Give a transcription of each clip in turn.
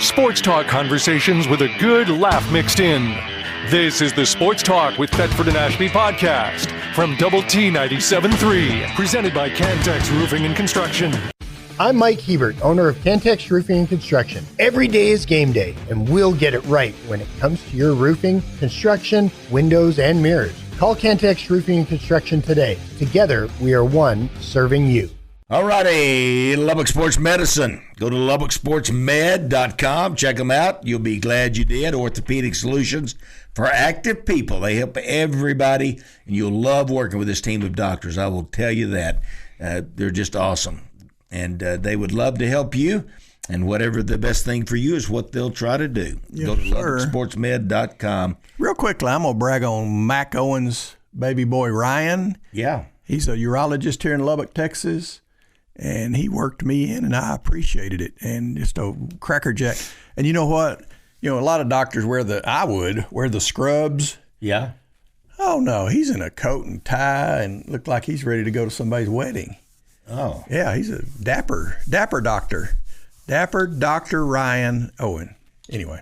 Sports talk conversations with a good laugh mixed in. This is the Sports Talk with Thetford and Ashby podcast from Double T 97.3, presented by Cantex Roofing and Construction. I'm Mike Hebert, owner of Cantex Roofing and Construction. Every day is game day, and we'll get it right when it comes to your roofing, construction, windows, and mirrors. Call Cantex Roofing and Construction today. Together, we are one serving you. All righty, Lubbock Sports Medicine. Go to LubbockSportsMed.com. Check them out. You'll be glad you did. Orthopedic solutions for active people. They help everybody, and you'll love working with this team of doctors. I will tell you that. They're just awesome, and they would love to help you, and whatever the best thing for you is what they'll try to do. Yes, Go to sir. LubbockSportsMed.com. Real quickly, I'm going to brag on Mac Owens' baby boy, Ryan. Yeah. He's a urologist here in Lubbock, Texas, and he worked me in, and I appreciated it. And just a crackerjack. And you know what? You know, a lot of doctors wear the scrubs. Yeah. Oh, no, he's in a coat and tie and looked like he's ready to go to somebody's wedding. Oh. Yeah, he's a dapper doctor. Dapper Dr. Ryan Owen. Anyway.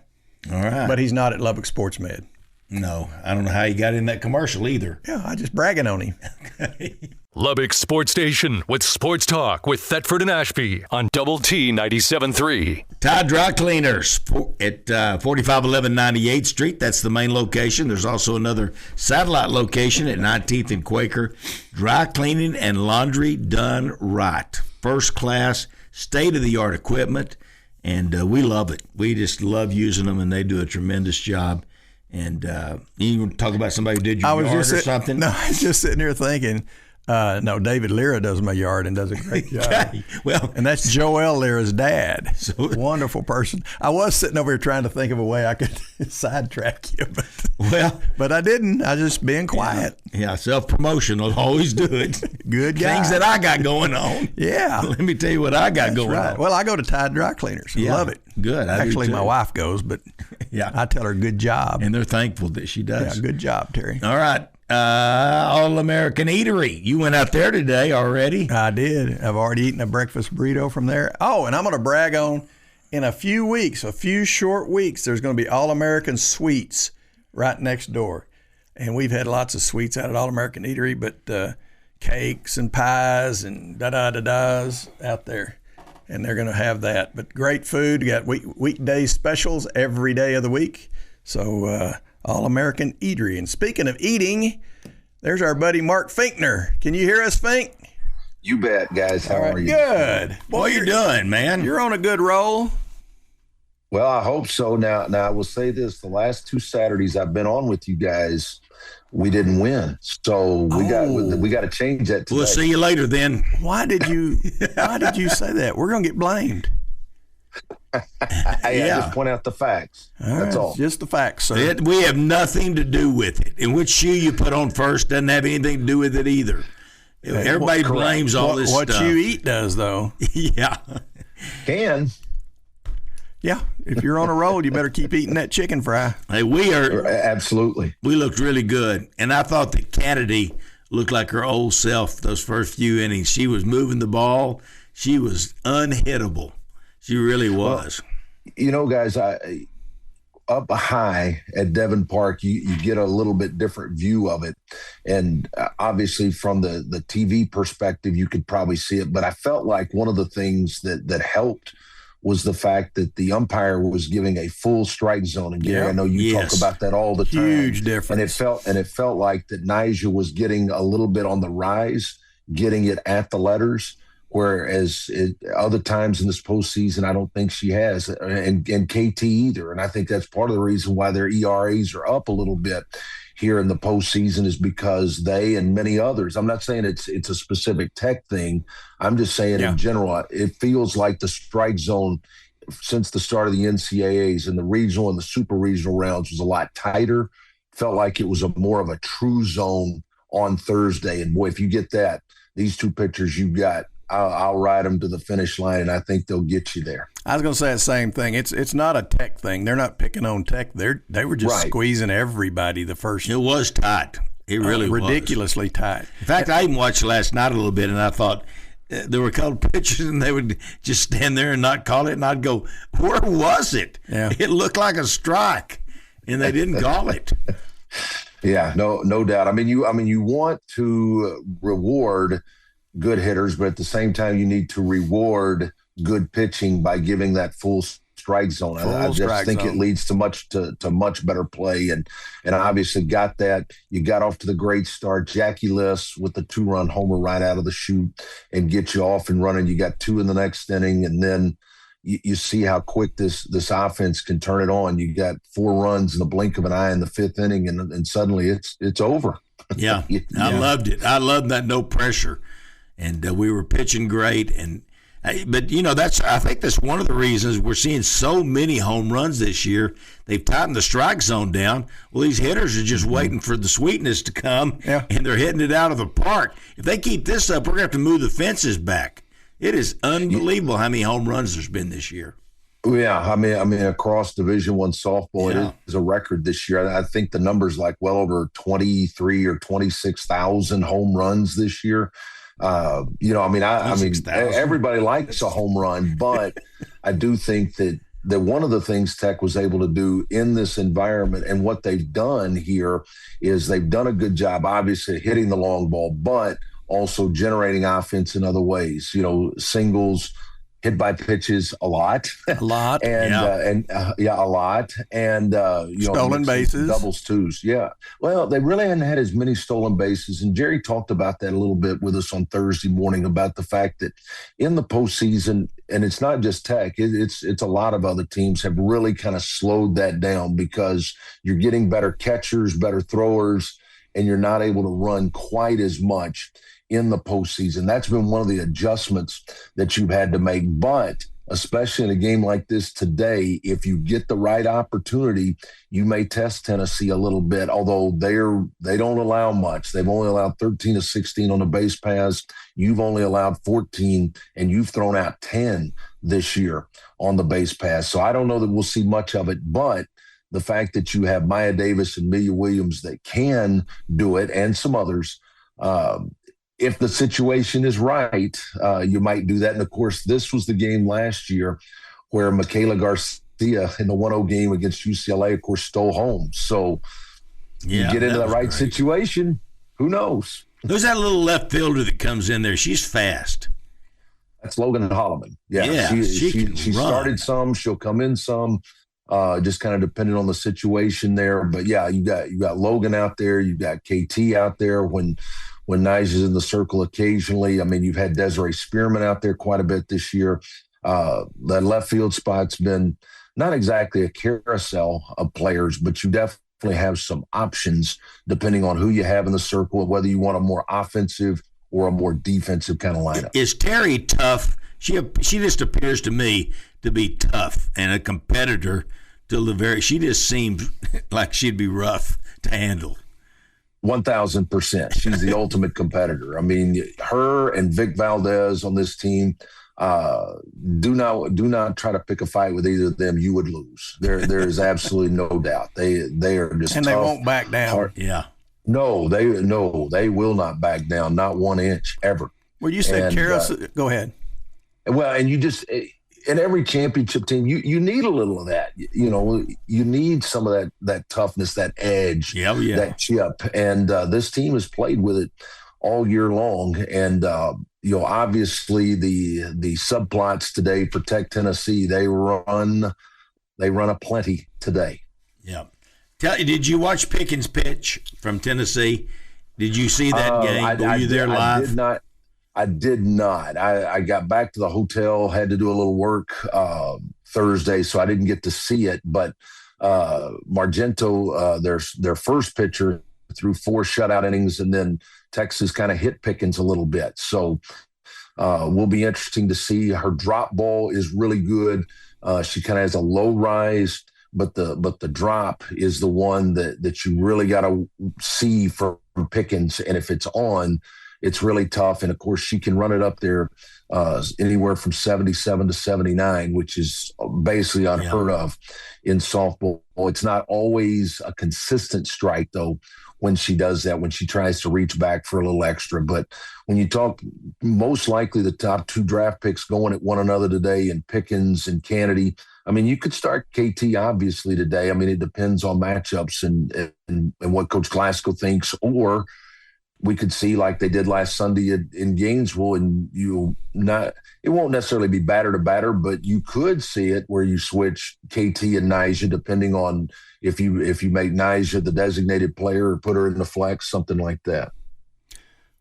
All right. But he's not at Lubbock Sports Med. No, I don't know how he got in that commercial either. Yeah, I just bragging on him. Lubbock Sports Station with Sports Talk with Thetford and Ashby on Double T 97.3. Tide Dry Cleaners at 4511 98th Street. That's the main location. There's also another satellite location at 19th and Quaker. Dry cleaning and laundry done right. First class, state-of-the-art equipment, and we love it. We just love using them, and they do a tremendous job. And you want to talk about somebody who did your yard or something? No, I was just sitting here thinking, no, David Lira does my yard and does a great job. Okay. Well, and that's Joel Lira's dad. Wonderful person. I was sitting over here trying to think of a way I could sidetrack you, but I didn't. I was just being quiet. Yeah, self-promotion will always do it. Good guy. Things that I got going on. Yeah. Let me tell you what I got going on. Well, I go to Tide Dry Cleaners. Yeah. Love it. Good. Actually, my wife goes, but yeah, I tell her good job. And they're thankful that she does. Yeah, good job, Terry. All right. All-American Eatery. You went out there today already? I did. I've already eaten a breakfast burrito from there. Oh, and I'm going to brag on, in a few short weeks, there's going to be All-American Sweets right next door. And we've had lots of sweets out at All-American Eatery, but cakes and pies and da-da-da-das out there. And they're going to have that. But great food. You got weekday specials every day of the week. So All-American Eatery. And speaking of eating, there's our buddy Mark Finkner. Can you hear us, Fink? You bet, guys. How are you? Good. What you doing, man? You're on a good roll. Well, I hope so. Now I will say this. The last two Saturdays I've been on with you guys, we didn't win. So we got to change that today. We'll see you later then. Why did you say that? We're going to get blamed. I just point out the facts. That's all. Just the facts, sir. We have nothing to do with it. And which shoe you put on first doesn't have anything to do with it either. Everybody blames all this stuff. What you eat does, though. Yeah. Can. Yeah. If you're on a roll, you better keep eating that chicken fry. Hey, we are. Absolutely. We looked really good. And I thought that Kennedy looked like her old self those first few innings. She was moving the ball. She was unhittable. She really was. Well, you know, guys, up high at Devon Park, you get a little bit different view of it. And obviously from the TV perspective, you could probably see it. But I felt like one of the things that helped was the fact that the umpire was giving a full strike zone. And Gary, I know you talk about that all the time. Huge difference. And it felt like that Nyjah was getting a little bit on the rise, getting it at the letters. Whereas other times in this postseason, I don't think she has, and KT either. And I think that's part of the reason why their ERAs are up a little bit here in the postseason is because they and many others, I'm not saying it's a specific Tech thing. I'm just saying in general, it feels like the strike zone since the start of the NCAAs and the regional and the super regional rounds was a lot tighter. Felt like it was more of a true zone on Thursday. And boy, if you get that, these two pitchers you got, I'll ride them to the finish line, and I think they'll get you there. I was going to say the same thing. It's not a Tech thing. They're not picking on Tech. They were just squeezing everybody the first. It was tight. It really was. Ridiculously tight. In fact, I even watched last night a little bit, and I thought There were a couple pitches, and they would just stand there and not call it, and I'd go, "Where was it? Yeah. It looked like a strike, and they didn't call it." Yeah, no doubt. I mean, you want to reward good hitters, but at the same time, you need to reward good pitching by giving that full strike zone. I just think it leads to much better play, and obviously got that. You got off to the great start. Jackie Liss with the 2-run homer right out of the chute and get you off and running. You got 2 in the next inning, and then you see how quick this offense can turn it on. You got 4 runs in the blink of an eye in the 5th inning, and suddenly it's over. Yeah, I loved it. I loved that no pressure, and we were pitching great. But I think that's one of the reasons we're seeing so many home runs this year. They've tightened the strike zone down. Well, these hitters are just waiting for the sweetness to come, and they're hitting it out of the park. If they keep this up, we're going to have to move the fences back. It is unbelievable how many home runs there's been this year. Yeah, I mean, across Division I softball, it is a record this year. I think the number's like well over 23 or 26,000 home runs this year. I mean, everybody likes a home run, but I do think that one of the things Tech was able to do in this environment, and what they've done here, is they've done a good job, obviously hitting the long ball, but also generating offense in other ways. Singles, hit by pitches a lot, and a lot, and stolen bases, doubles, twos. Yeah, well, they really hadn't had as many stolen bases, and Jerry talked about that a little bit with us on Thursday morning about the fact that in the postseason, and it's not just Tech, it's a lot of other teams have really kind of slowed that down because you're getting better catchers, better throwers, and you're not able to run quite as much in the postseason. That's been one of the adjustments that you've had to make. But especially in a game like this today, if you get the right opportunity, you may test Tennessee a little bit, although they don't allow much. They've only allowed 13 of 16 on the base paths. You've only allowed 14, and you've thrown out 10 this year on the base paths. So I don't know that we'll see much of it, but the fact that you have Maya Davis and Mia Williams that can do it, and some others, if the situation is right, you might do that. And, of course, this was the game last year where Michaela Garcia in the 1-0 game against UCLA, of course, stole home. So you get into the right situation, who knows? Who's that little left fielder that comes in there? She's fast. That's Logan Holloman. Yeah, she started some. She'll come in some. Just kind of depending on the situation there. But, yeah, you got Logan out there. You got KT out there when Nige is in the circle occasionally. I mean, you've had Desiree Spearman out there quite a bit this year. That left field spot's been not exactly a carousel of players, but you definitely have some options depending on who you have in the circle, whether you want a more offensive or a more defensive kind of lineup. Is Terry tough? She just appears to me to be tough and a competitor till the very. She just seems like she'd be rough to handle. 1,000%. She's the ultimate competitor. I mean, her and Vic Valdez on this team, do not try to pick a fight with either of them. You would lose. There is absolutely no doubt. They are just and tough, they won't back down. hard. Yeah. No, they will not back down. Not 1 inch ever. Well, you said go ahead. Well, and you just in every championship team, you need a little of that. You need some of that toughness, that edge, that chip. And this team has played with it all year long. And obviously the subplots today protect Tennessee. They run a plenty today. Yeah. Did you watch Pickens pitch from Tennessee? Did you see that game? Were you there live? I did not. I got back to the hotel, had to do a little work Thursday, so I didn't get to see it. But Margento, their first pitcher, threw 4 shutout innings, and then Texas kind of hit Pickens a little bit. So will be interesting to see. Her drop ball is really good. She kind of has a low rise, but the drop is the one that you really got to see from Pickens. And if it's on, it's really tough. And of course, she can run it up there anywhere from 77 to 79, which is basically unheard of in softball. It's not always a consistent strike, though, when she does that, when she tries to reach back for a little extra. But when you talk, most likely the top 2 draft picks going at one another today, and Pickens and Kennedy. I mean, you could start KT obviously today. I mean, it depends on matchups and what Coach Glasgow thinks, or we could see like they did last Sunday in Gainesville, and it won't necessarily be batter to batter, but you could see it where you switch KT and Nyjah, depending on if you make Nyjah the designated player or put her in the flex, something like that.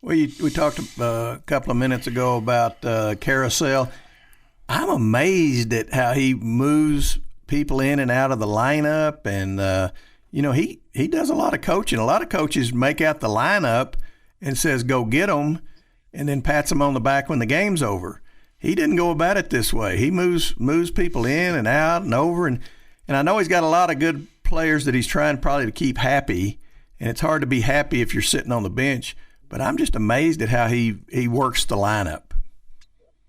Well, we talked a couple of minutes ago about Carousel. I'm amazed at how he moves people in and out of the lineup, and he does a lot of coaching. A lot of coaches make out the lineup and says, go get them, and then pats them on the back when the game's over. He didn't go about it this way. He moves people in and out and over, and I know he's got a lot of good players that he's trying probably to keep happy, and it's hard to be happy if you're sitting on the bench, but I'm just amazed at how he works the lineup.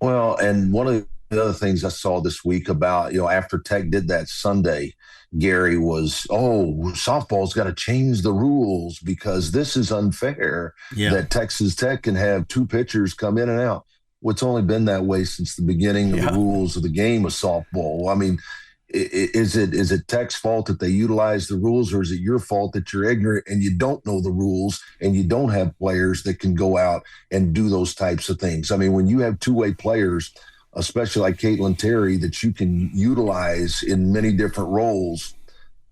Well, and one of the other things I saw this week about, after Tech did that Sunday, Gary was, softball's got to change the rules because this is unfair that Texas Tech can have 2 pitchers come in and out. Well, it's only been that way since the beginning of the rules of the game of softball. I mean, is it Tech's fault that they utilize the rules, or is it your fault that you're ignorant and you don't know the rules and you don't have players that can go out and do those types of things? I mean, when you have 2-way players, especially like Caitlin Terry, that you can utilize in many different roles,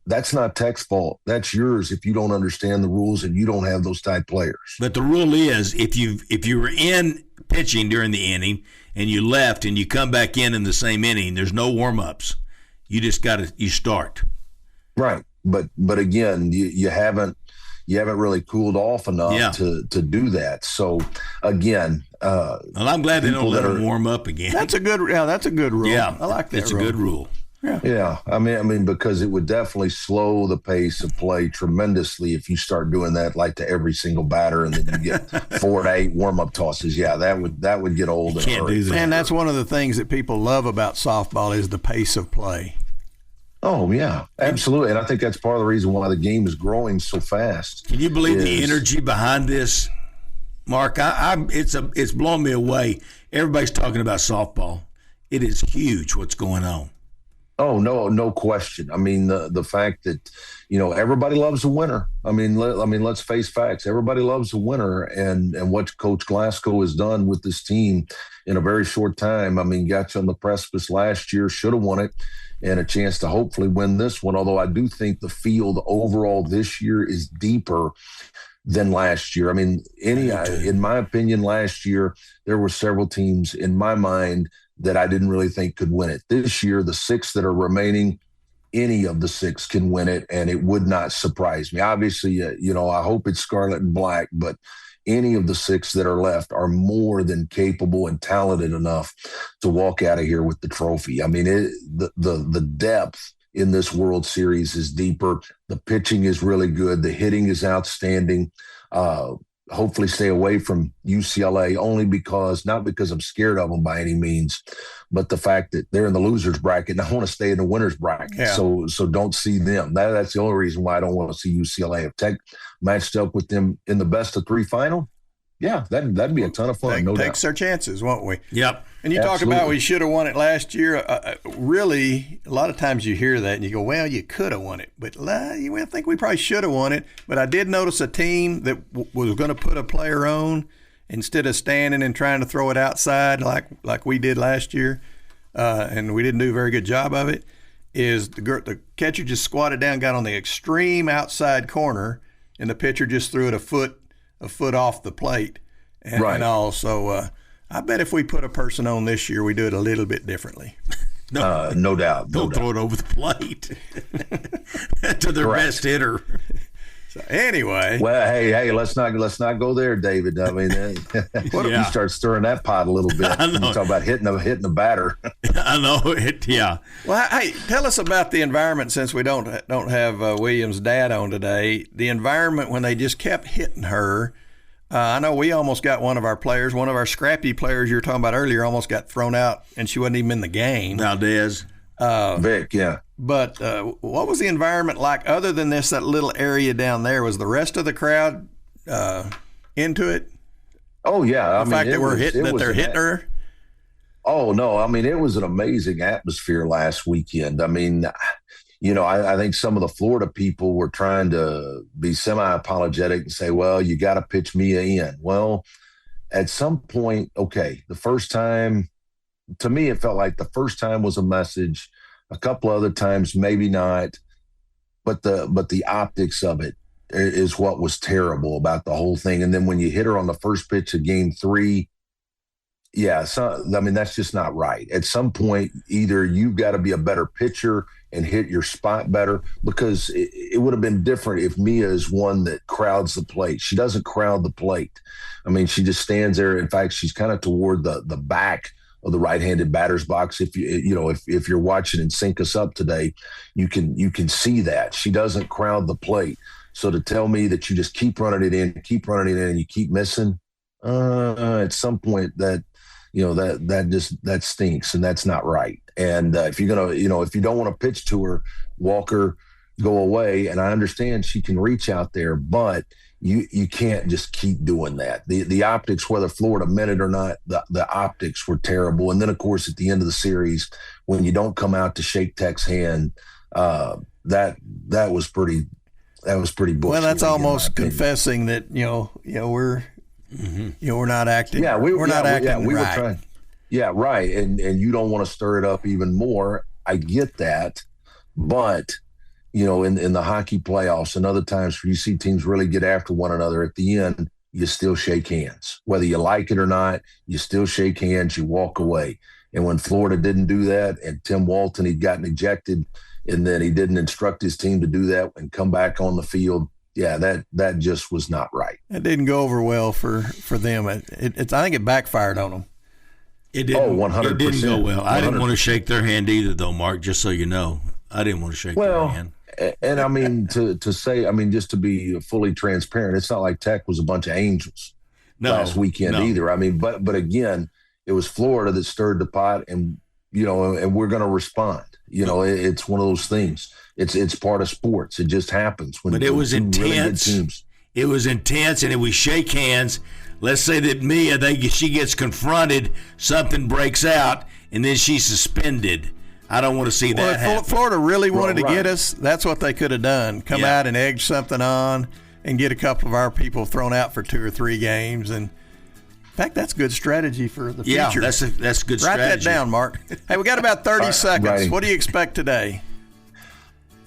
that's not Tech's fault. That's yours if you don't understand the rules and you don't have those type players. But the rule is if you were in pitching during the inning and you left and you come back in the same inning, there's no warm-ups. You just you start. Right. But again, you haven't really cooled off enough to do that. So again, well, I'm glad they don't let them warm up again. That's a good rule. Yeah, I like that. It's a good rule. Yeah. I mean, because it would definitely slow the pace of play tremendously if you start doing that like to every single batter, and then you get 4 to 8 warm-up tosses. Yeah, that would get old. You can't do that. And that's one of the things that people love about softball is the pace of play. Oh, yeah, absolutely. And I think that's part of the reason why the game is growing so fast. Can you believe the energy behind this, Mark? It's blowing me away. Everybody's talking about softball. It is huge what's going on. Oh, no question. I mean, the fact that, everybody loves a winner. I mean, let's face facts. Everybody loves a winner, and what Coach Glasgow has done with this team in a very short time. I mean, got you on the precipice last year, should have won it, and a chance to hopefully win this one. Although I do think the field overall this year is deeper than last year. I mean, in my opinion, last year there were several teams in my mind that I didn't really think could win it. This year, the 6 that are remaining, any of the 6 can win it, and it would not surprise me. Obviously, I hope it's Scarlet and Black, but any of the 6 that are left are more than capable and talented enough to walk out of here with the trophy. I mean, the depth in this World Series is deeper. The pitching is really good. The hitting is outstanding. Hopefully stay away from UCLA not because I'm scared of them by any means, but the fact that they're in the losers bracket and I want to stay in the winners bracket. Yeah. So don't see them. That's the only reason why I don't want to see UCLA. If Tech matched up with them in the best of 3 final, yeah, that'd be a ton of fun. No doubt. Takes our chances, won't we? Yep. And you talk about we should have won it last year. Really, a lot of times you hear that and you go, well, you could have won it. But I think we probably should have won it. But I did notice a team that was going to put a player on instead of standing and trying to throw it outside like we did last year, and we didn't do a very good job of it, is the catcher just squatted down, got on the extreme outside corner, and the pitcher just threw it a foot off the plate. And also, I bet if we put a person on this year, we do it a little bit differently. No doubt. Don't throw it over the plate to their best hitter. So anyway, well, hey, let's not go there, David. I mean, what if you start stirring that pot a little bit? You talk about hitting a batter. I know it. Yeah. Well, hey, tell us about the environment since we don't have William's dad on today. The environment when they just kept hitting her. I know we almost got one of our scrappy players you were talking about earlier almost got thrown out, and she wasn't even in the game. Valdez. Vic, yeah. But what was the environment like other than that little area down there? Was the rest of the crowd into it? Oh, yeah. The fact that they're hitting her? Oh, no. I mean, it was an amazing atmosphere last weekend. I mean, I think some of the Florida people were trying to be semi-apologetic and say, well, you got to pitch Mia in. Well, at some point, okay, the first time, to me, it felt like the first time was a message. A couple other times, maybe not. But the optics of it is what was terrible about the whole thing. And then when you hit her on the first pitch of Game 3, that's just not right. At some point, either you've got to be a better pitcher and hit your spot better, because it would have been different if Mia is one that crowds the plate. She doesn't crowd the plate. I mean, she just stands there. In fact, she's kind of toward the back of the right-handed batter's box. If if you're watching and Sync Us Up today, you can see that she doesn't crowd the plate. So to tell me that you just keep running it in, and you keep missing, at some point that stinks, and that's not right. And if you're gonna, if you don't want to pitch to her, Walker, go away. And I understand she can reach out there, but you can't just keep doing that. The optics, whether Florida meant it or not, the optics were terrible. And then of course at the end of the series, when you don't come out to shake Tech's hand, that was pretty bullshit. Well, that's almost confessing that we're not acting. Yeah, we're not acting. We right. were trying. Yeah, right. And you don't want to stir it up even more. I get that, but in the hockey playoffs and other times where you see teams really get after one another, at the end, you still shake hands. Whether you like it or not, you still shake hands, you walk away. And when Florida didn't do that, and Tim Walton, he'd gotten ejected, and then he didn't instruct his team to do that and come back on the field, yeah, that just was not right. It didn't go over well for them. I think it backfired on them. It didn't. 100%. It didn't go well. 100%. I didn't want to shake their hand either, though, Mark. Just so you know, I didn't want to shake their hand. And I mean, to say, I mean, just to be fully transparent, it's not like Tech was a bunch of angels last weekend either. I mean, but again, it was Florida that stirred the pot, and and we're going to respond. It's one of those things. It's part of sports. It just happens. But it was intense. Really it was intense, and if we shake hands, let's say that Mia, she gets confronted, something breaks out, and then she's suspended. I don't want to see that happen. Florida really wanted to get us. That's what they could have done. Come out and egg something on and get a couple of our people thrown out for 2 or 3 games. And in fact, that's good strategy for the future. Yeah, that's good strategy. Write that down, Mark. Hey, we got about 30 seconds. Right. What do you expect today?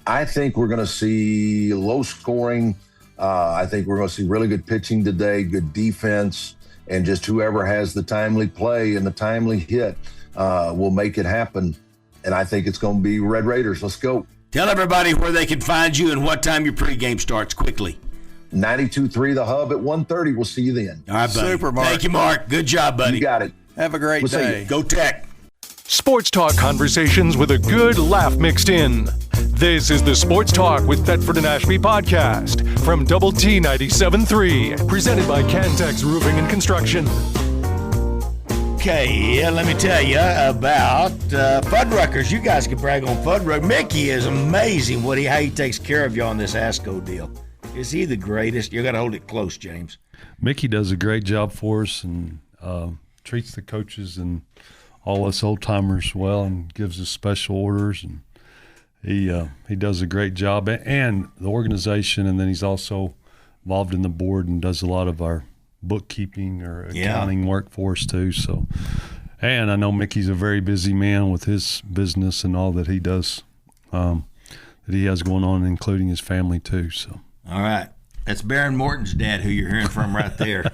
I think we're going to see low scoring. I think we're going to see really good pitching today, good defense, and just whoever has the timely play and the timely hit will make it happen. And I think it's going to be Red Raiders. Let's go. Tell everybody where they can find you and what time your pregame starts quickly. 92.3 The Hub at 1:30. We'll see you then. All right, buddy. Super, Mark. Thank you, Mark. Good job, buddy. You got it. Have a great day. Go Tech. Sports talk conversations with a good laugh mixed in. This is the Sports Talk with Thetford and Ashby podcast from Double T 97.3, presented by Cantex Roofing and Construction. Okay, let me tell you about Fuddruckers. You guys can brag on Fuddruckers. Mickey is amazing how he takes care of you on this ASCO deal. Is he the greatest? You got to hold it close, James. Mickey does a great job for us and treats the coaches and all us old timers well, and gives us special orders, and he does a great job, and the organization, and then he's also involved in the board and does a lot of our bookkeeping or accounting work for us too. So, and I know Mickey's a very busy man with his business and all that he does, that he has going on, including his family too. So, all right, that's Baron Morton's dad, who you're hearing from right there.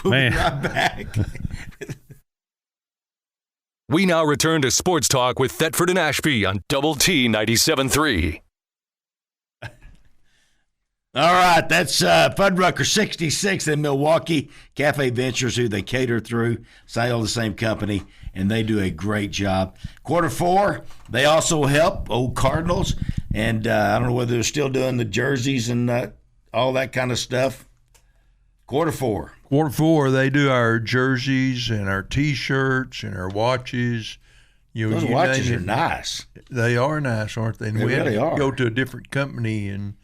We'll be right back. We now return to Sports Talk with Thetford and Ashby on Double T 97.3. All right, that's Fuddrucker 66 in Milwaukee, Cafe Ventures, who they cater through, all the same company, and they do a great job. Quarter 4, they also help Old Cardinals, and I don't know whether they're still doing the jerseys and all that kind of stuff. Quarter four. Quarter four, they do our jerseys and our T-shirts and our watches. Those watches are nice. They are nice, aren't they? And They we really had to are. go to a different company, and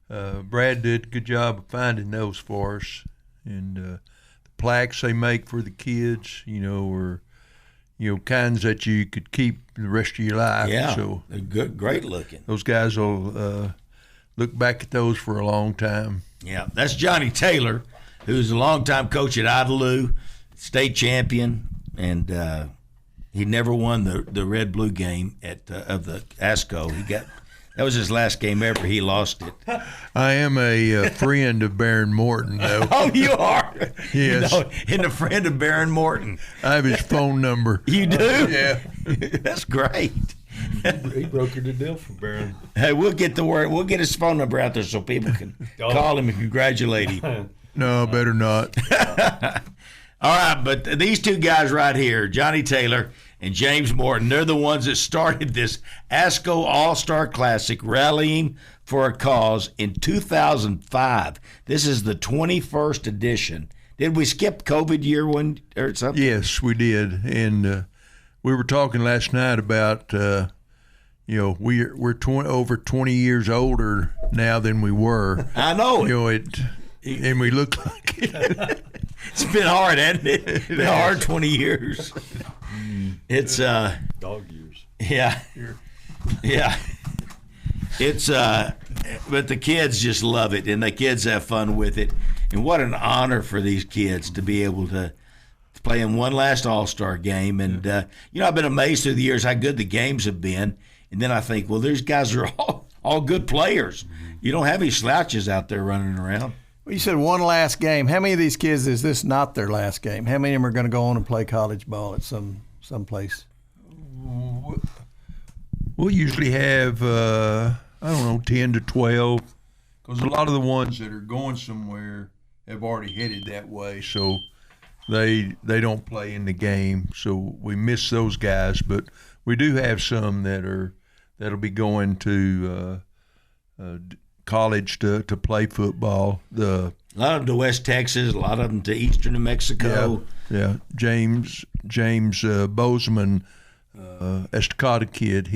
Brad did a good job of finding those for us. And the plaques they make for the kids, are kinds that you could keep the rest of your life. Yeah, so they're good, great looking. those guys will look back at those for a long time. Yeah, that's Johnny Taylor, who's a longtime coach at Idalou, state champion, and he never won the red-blue game of the ASCO. That was his last game ever. He lost it. I am a friend of Baron Morton, though. Oh, you are? Yes. And a friend of Baron Morton. I have his phone number. You do? Yeah. That's great. He brokered the deal for Baron. Hey, we'll get the word. We'll get his phone number out there so people can call him and congratulate him. No, better not. All right, but these two guys right here, Johnny Taylor and James Morton, they're the ones that started this ASCO All-Star Classic, rallying for a cause in 2005. This is the 21st edition. Did we skip COVID year one or something? Yes, we did. And we were talking last night about, we're over 20 years older now than we were. I know. And we look like it. It's been hard, hasn't it? It's been hard 20 years. It's Dog years. Yeah. It's but the kids just love it, and the kids have fun with it. And what an honor for these kids to be able to play in one last All-Star game. And I've been amazed through the years how good the games have been. And then I think, well, these guys are all good players. You don't have any slouches out there running around. Well, you said one last game. How many of these kids is this not their last game? How many of them are going to go on and play college ball at some place? We'll usually have, 10 to 12, because a lot of the ones that are going somewhere have already headed that way, so they don't play in the game. So we miss those guys, but we do have some that'll be going to college to play football. A lot of them to West Texas, a lot of them to Eastern New Mexico. Yeah. James Bozeman, Estacada kid.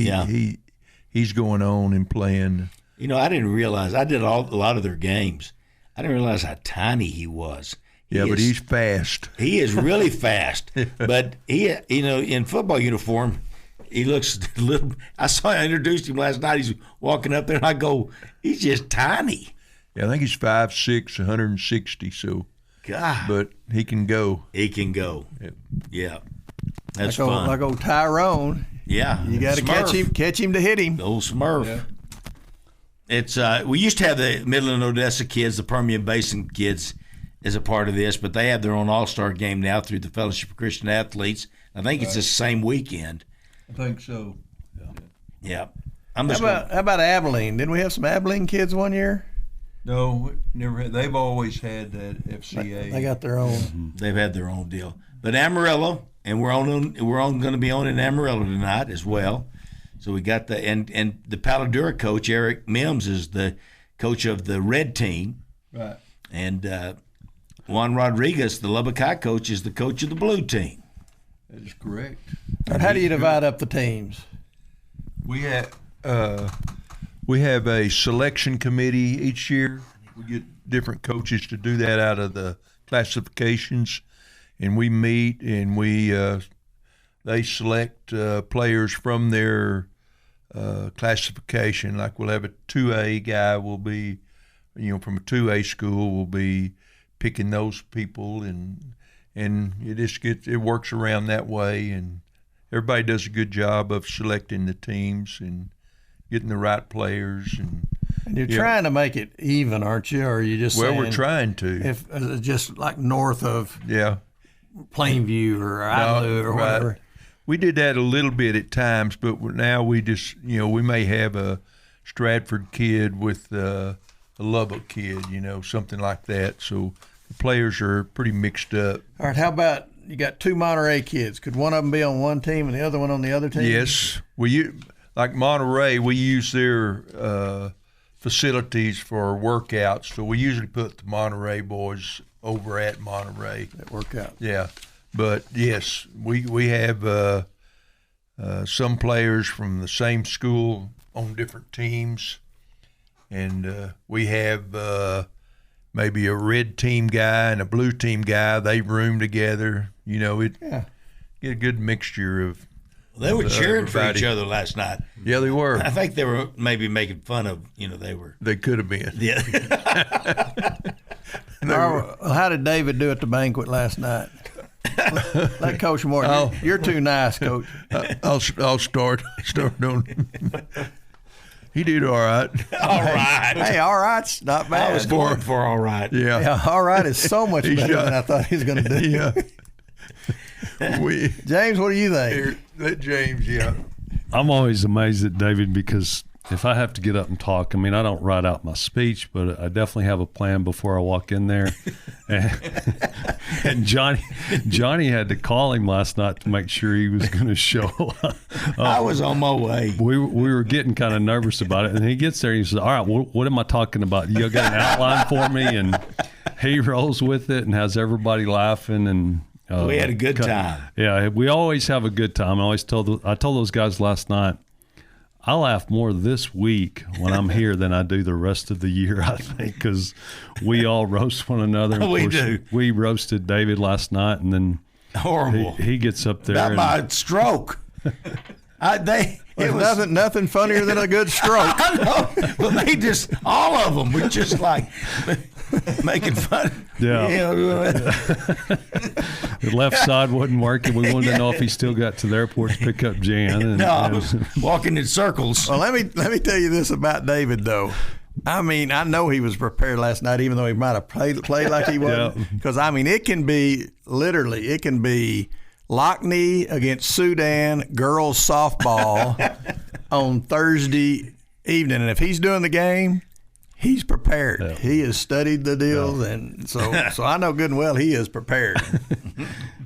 He's going on and playing. I didn't realize. I did a lot of their games. I didn't realize how tiny he was. But he's fast. He is really fast. But he, in football uniform, he looks a little. I introduced him last night. He's walking up there, and I go, he's just tiny. Yeah, I think he's 5'6", 160. So, God, but he can go. He can go. Yeah, that's like fun. Like old Tyrone. Yeah, you got to catch him to hit him. The old Smurf. Yeah. It's we used to have the Midland Odessa kids, the Permian Basin kids, as a part of this, but they have their own All-Star game now through the Fellowship of Christian Athletes. I think it's the same weekend. I think so. Yeah. How about Abilene? Didn't we have some Abilene kids one year? No, never had. They've always had that FCA. They got their own. Mm-hmm. They've had their own deal. But Amarillo, and we're going to be on in Amarillo tonight as well. So we got and the Paladura coach, Eric Mims, is the coach of the red team. Right. And Juan Rodriguez, the Lubbock High coach, is the coach of the blue team. That is correct. And how do you divide up the teams? We have a selection committee each year. We get different coaches to do that out of the classifications, and we meet and they select players from their classification. Like we'll have a 2A guy will be, from a 2A school will be picking those people, and it works around that way, and everybody does a good job of selecting the teams and getting the right players. And you're trying to make it even, aren't you? Or are you just saying, we're trying to. If just like north of Plainview or Idalou or whatever. Right. We did that a little bit at times, but now we just, we may have a Stratford kid with a Lubbock kid, something like that. So the players are pretty mixed up. All right, how about you got two Monterey kids? Could one of them be on one team and the other one on the other team? Yes. Like Monterey, we use their facilities for workouts, so we usually put the Monterey boys over at Monterey. That worked out. Yeah, but yes, we have some players from the same school on different teams, and we have maybe a red team guy and a blue team guy. They room together. You know, get a good mixture of. They were cheering for everybody. each other last night. Yeah, they were. I think they were maybe making fun of, they were. They could have been. Yeah. How did David do at the banquet last night? Let Coach Morton. You're too nice, Coach. I'll start on. He did all right. All right. Hey, all right's not bad. I was going for all right. Yeah. Yeah, all right is so much better than I thought he was going to do. Yeah. James, what do you think? Here, let James, yeah. I'm always amazed at David because if I have to get up and talk, I mean, I don't write out my speech, but I definitely have a plan before I walk in there. And Johnny had to call him last night to make sure he was going to show up. I was on my way. We were getting kind of nervous about it, and he gets there and he says, "All right, what am I talking about? You got an outline for me?" And he rolls with it and has everybody laughing and. We had a good time. Yeah, we always have a good time. I told those guys last night, I laugh more this week when I'm here than I do the rest of the year, I think, because we all roast one another. We do. We roasted David last night, and then Horrible. He gets up there. About my stroke. There's nothing funnier than a good stroke. I know, but they just, all of them were just like making fun. Yeah. The left side wasn't working. We wanted to know if he still got to the airport to pick up Jan. I was walking in circles. Well, let me tell you this about David, though. I mean, I know he was prepared last night, even though he might have played like he wasn't. Because, I mean, it can be Lockney against Sudan girls softball on Thursday evening. And if he's doing the game, he's prepared. Yeah. He has studied the deals, and so I know good and well he is prepared.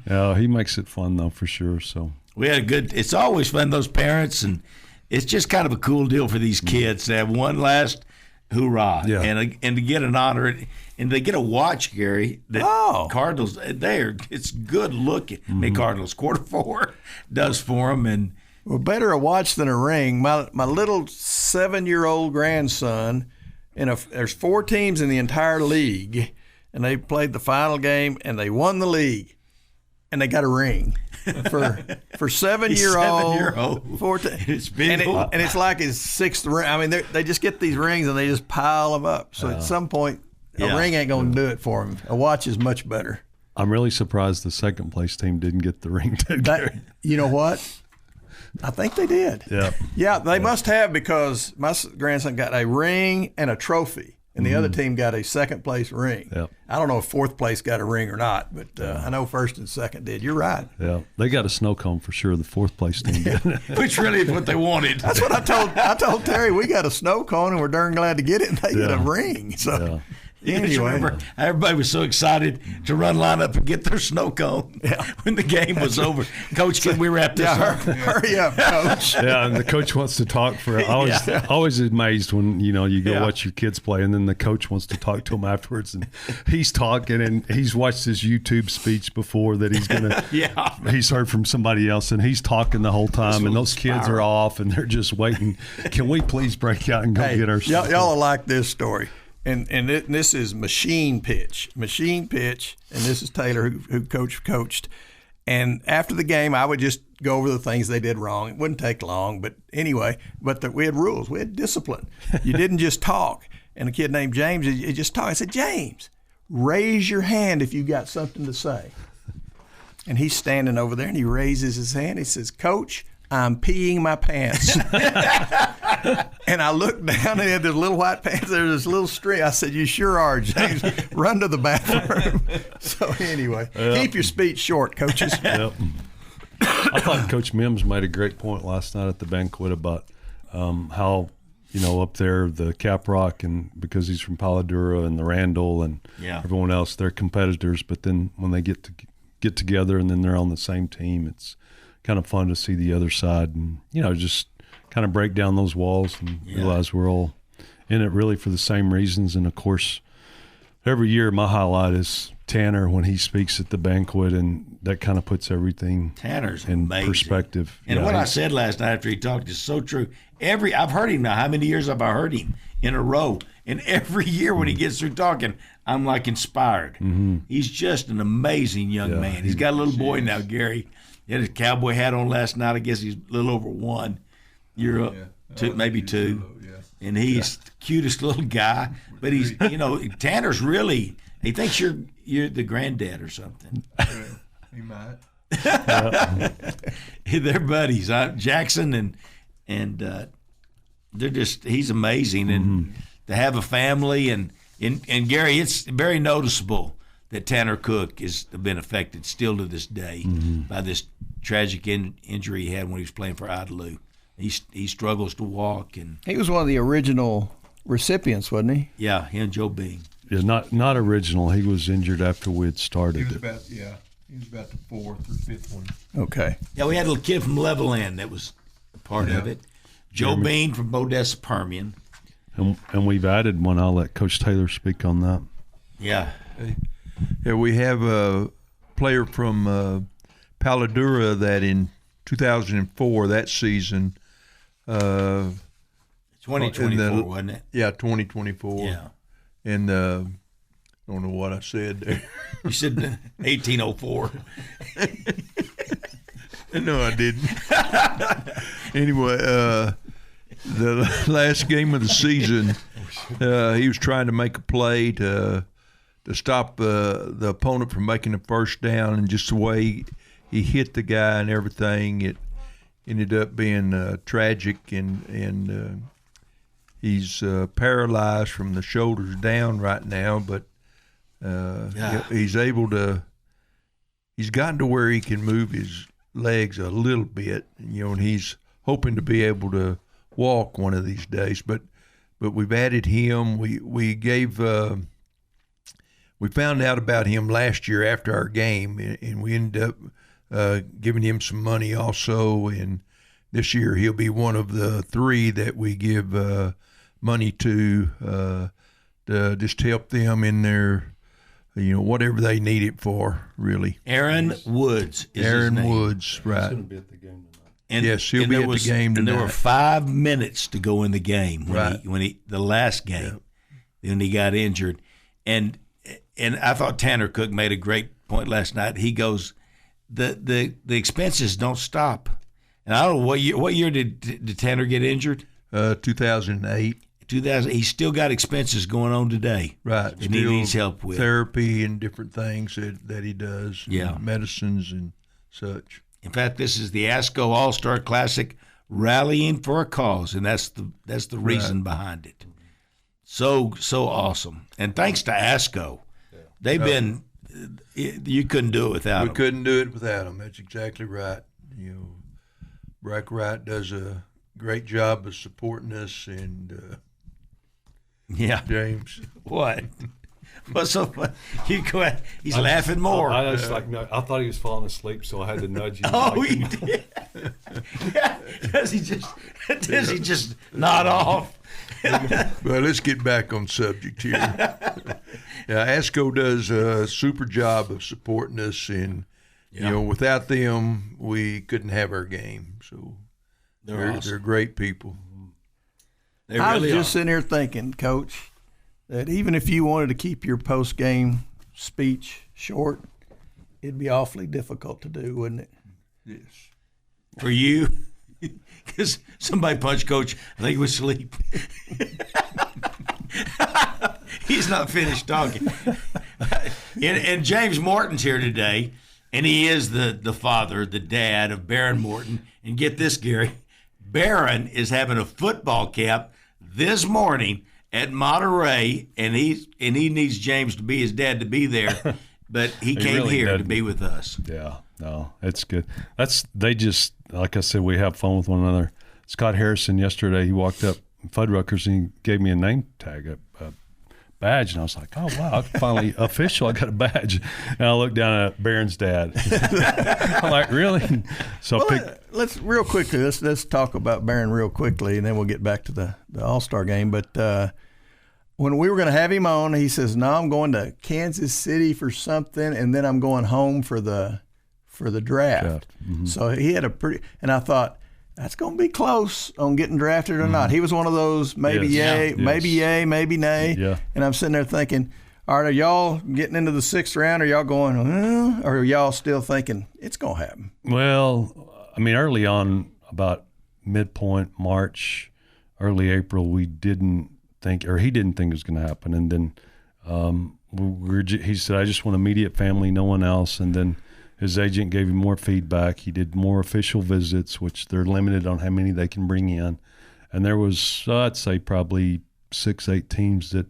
Yeah, he makes it fun, though, for sure. So we had it's always fun, those parents, and it's just kind of a cool deal for these kids to have one last hoorah and to get an honor. And they get a watch, Gary. Cardinals, it's good looking. I mean, Cardinals, Q4 does for them. And well, better a watch than a ring. My little 7-year-old grandson, there's 4 teams in the entire league, and they played the final game, and they won the league, and they got a ring. For 7-year-old, 14, it's big, and it's like his 6th ring. I mean, they just get these rings and they just pile them up. So at some point, a ring ain't going to do it for him. A watch is much better. I'm really surprised the second place team didn't get the ring. You know what? I think they did. Yeah, they must have, because my grandson got a ring and a trophy, and the other team got a second place ring. Yep. I don't know if 4th place got a ring or not, but I know 1st and 2nd did. You're right. Yeah, they got a snow cone for sure. The 4th place team did. Which really is what they wanted. That's what I told Terry. We got a snow cone, and we're darn glad to get it. And they get a ring. So. Anyway, remember, everybody was so excited to line up and get their snow cone when the game was over. Coach, can we wrap this up? Hurry up, Coach. Yeah, and the coach wants to talk for it. Always amazed when you go watch your kids play, and then the coach wants to talk to them afterwards, and he's talking, and he's watched his YouTube speech before that he's gonna. He's heard from somebody else, and he's talking the whole time, and those kids are off, and they're just waiting. Can we please break out and go get our? Y'all will like this story. And this is machine pitch, and this is Taylor who coached. And after the game, I would just go over the things they did wrong. It wouldn't take long, but anyway. But we had rules, we had discipline. You didn't just talk. And a kid named James, he just talked. I said, James, raise your hand if you got something to say. And he's standing over there, and he raises his hand. He says, Coach, I'm peeing my pants. And I looked down, and he had this little white pants. There's this little string. I said, you sure are, James. Run to the bathroom. So anyway, keep your speech short, coaches. Yep. I thought Coach Mims made a great point last night at the banquet about how, up there, the Cap Rock, and because he's from Paladura and the Randall and everyone else, they're competitors. But then when they get together and then they're on the same team, it's kind of fun to see the other side and, just kind of break down those walls and realize we're all in it really for the same reasons. And, of course, every year my highlight is Tanner when he speaks at the banquet, and that kind of puts everything Tanner's in amazing. perspective. And what I said last night after he talked is so true. I've heard him now. How many years have I heard him in a row? And every year when he gets through talking, I'm like inspired. He's just an amazing young man. He's got a little boy now, Gary. He had his cowboy hat on last night. I guess he's a little over 1 year up, maybe 2. And he's the cutest little guy. But he's, Tanner's really, he thinks you're the granddad or something. He might. They're buddies. Jackson and they're just, he's amazing. And to have a family and Gary, it's very noticeable that Tanner Cook has been affected still to this day by this tragic injury he had when he was playing for Idalou. He struggles to walk, and he was one of the original recipients, wasn't he? Yeah, he and Joe Bing. Yeah, not original. He was injured after we had started. He was about the 4th or 5th one. Okay. Yeah, we had a little kid from Levelland that was a part of it. Joe Bean from Bodessa Permian. And we've added one. I'll let Coach Taylor speak on that. Yeah. Yeah, we have a player from Paladura that in 2004, that season. 2024, wasn't it? Yeah, 2024. Yeah. And I don't know what I said there. You said 1804. No, I didn't. Anyway, the last game of the season, he was trying to make a play to stop the opponent from making the first down, and just the way he hit the guy and everything, it ended up being tragic, and he's paralyzed from the shoulders down right now, but he's gotten to where he can move his legs a little bit, and he's hoping to be able to walk one of these days. But we've added him. We found out about him last year after our game, and we ended up giving him some money also. And this year he'll be one of the 3 that we give money to just help them in their, whatever they need it for, really. Aaron Woods is his name. Woods, right. He's going to be at the game tonight. Yes, he'll be at the game tonight. And there were 5 minutes to go in the game right. when he the last game, when he got injured. And I thought Tanner Cook made a great point last night. He goes, the expenses don't stop. And I don't know what year did Tanner get injured? 2008. 2000. He's still got expenses going on today. Right. And he needs help with therapy and different things that he does. Yeah. Medicines and such. In fact, this is the ASCO All-Star Classic, rallying for a cause, and that's the reason behind it. So awesome. And thanks to ASCO. They've been – you couldn't do it without them. We couldn't do it without them. That's exactly right. Brack Wright does a great job of supporting us, and James. What? What's so funny? You go ahead. He's laughing more. I thought he was falling asleep, so I had to nudge him. Oh, he did. Yeah, does he just nod off? Well, let's get back on subject here. ASCO does a super job of supporting us, and without them, we couldn't have our game. So they're great people. I was just sitting here thinking, Coach, that even if you wanted to keep your post-game speech short, it'd be awfully difficult to do, wouldn't it? Yes. For you? Because somebody punched Coach. I think he was asleep. He's not finished talking. And James Morton's here today, and he is the father, the dad of Baron Morton. And get this, Gary, Baron is having a football camp this morning at Monterey, and he needs James to be his dad to be there, but he came really here to be with us. Yeah, no, it's good. They just, like I said, we have fun with one another. Scott Harrison yesterday, he walked up Fuddruckers and he gave me a name tag, a badge, and I was like, oh wow, finally official, I got a badge. And I looked down at Baron's dad. I'm like, really? So let's real quickly, let's talk about Baron real quickly, and then we'll get back to the All-Star game. But when we were going to have him on, he says, "No, I'm going to Kansas City for something, and then I'm going home for the draft." Mm-hmm. So he had and I thought, that's going to be close on getting drafted or not. He was one of those maybe maybe yay, maybe nay. Yeah. And I'm sitting there thinking, all right, are y'all getting into the 6th round? Are y'all going, or are y'all still thinking it's going to happen? Well, I mean, early on, about midpoint March, early April, we didn't think, or he didn't think it was going to happen. And then he said, I just want immediate family, no one else. And then his agent gave him more feedback. He did more official visits, which they're limited on how many they can bring in. And there was, I'd say, probably 6-8 teams that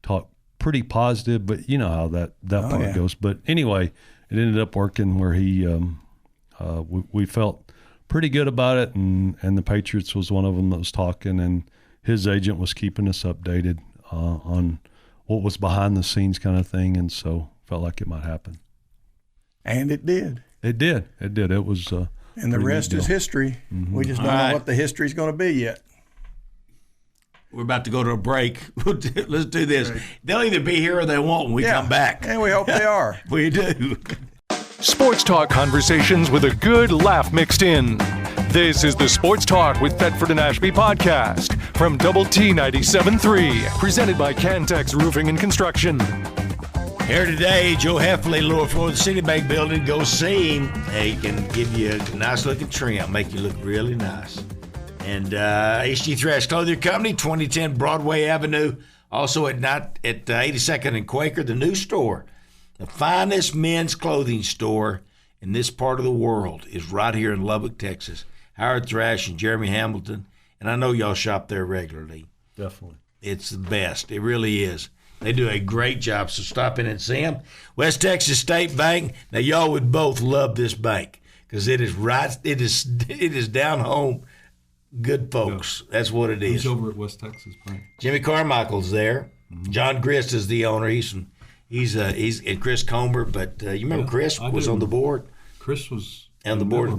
talked pretty positive, but you know how that part goes. But anyway, it ended up working where we felt pretty good about it, and the Patriots was one of them that was talking, and his agent was keeping us updated on what was behind the scenes kind of thing, and so felt like it might happen. And it did. It did. It was. And the rest is history. Mm-hmm. We just don't know what the history's going to be yet. We're about to go to a break. Let's do this. They'll either be here or they won't when we come back. And we hope they are. We do. Sports talk conversations with a good laugh mixed in. This is the Sports Talk with Thetford and Ashby podcast from Double T 97.3, presented by Cantex Roofing and Construction. Here today, Joe Heffley, lower floor of the Citibank building. Go see him. He can give you a nice looking trim, make you look really nice. And HG Thrash Clothing Company, 2010 Broadway Avenue. Also at 82nd and Quaker, the new store. The finest men's clothing store in this part of the world is right here in Lubbock, Texas. Howard Thrash and Jeremy Hamilton. And I know y'all shop there regularly. Definitely. It's the best. It really is. They do a great job, so stop in and see them. West Texas State Bank. Now, y'all would both love this bank because it is down home. Good folks. Yeah. That's what it is. He's over at West Texas Bank. Jimmy Carmichael's there. Mm-hmm. John Grist is the owner. He's and Chris Comer. But you remember Chris was on the board. Chris was on the board.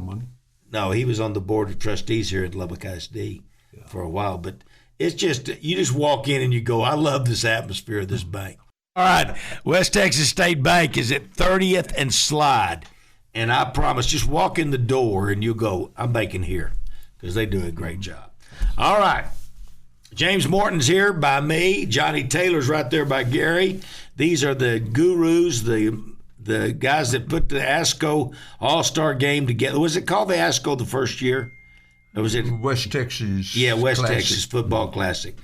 No, he was on the board of trustees here at Lubbock ISD for a while. But it's just you just walk in and you go, I love this atmosphere of this bank. All right, West Texas State Bank is at 30th and Slide, and I promise, just walk in the door and you'll go, I'm banking here. Because they do a great job. All right. James Morton's here by me. Johnny Taylor's right there by Gary. These are the gurus, the guys that put the ASCO All-Star game together. Was it called the ASCO the first year? Or was it West Texas? Yeah, West Classic. Texas Football Classic.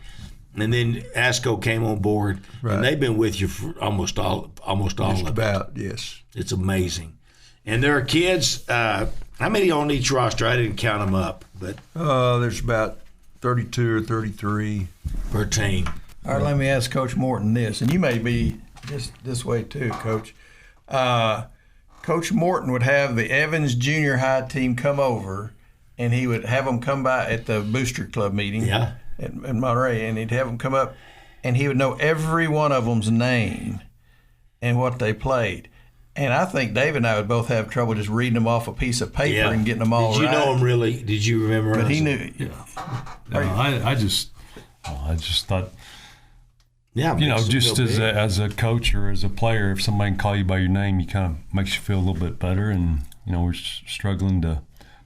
And then ASCO came on board, and they've been with you for almost all Just of about, it. yes. It's amazing. And there are kids. How many on each roster? I didn't count them up, but There's about 32 or 33 per team. All right, let me ask Coach Morton this, and you may be this way too, Coach. Coach Morton would have the Evans Junior High team come over, and he would have them come by at the Booster Club meeting in Monterey, and he'd have them come up, and he would know every one of them's name and what they played. And I think Dave and I would both have trouble just reading them off a piece of paper and getting them all right. Did you know them really? Did you remember? But he knew. Yeah. I just thought. Yeah. Just as a coach or as a player, if somebody can call you by your name, you kind of makes you feel a little bit better. And we're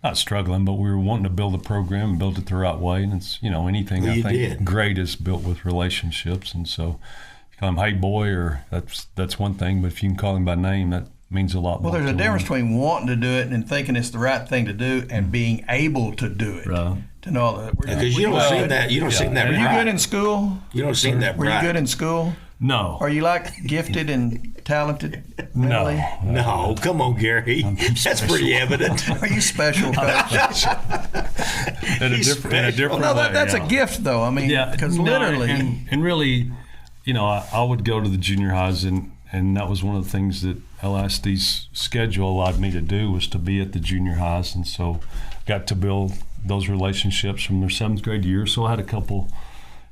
not struggling, but we were wanting to build a program and build it the right way. And it's anything I think great is built with relationships, and so. Call him, hey boy, or that's one thing, but if you can call him by name, that means a lot more. Well, there's a difference between wanting to do it and thinking it's the right thing to do, and being able to do it. Right. To know all that. Because you don't see that. You don't see that. Were you good in school? You don't see that. Were you good in school? No. Are you gifted and talented? No. No. Come on, Gary. That's pretty evident. Are you special, Coach? in a different way. No, that's a gift, though. I mean, because literally. And really, I would go to the junior highs, and that was one of the things that LSD's schedule allowed me to do was to be at the junior highs, and so got to build those relationships from their 7th grade year. So I had a couple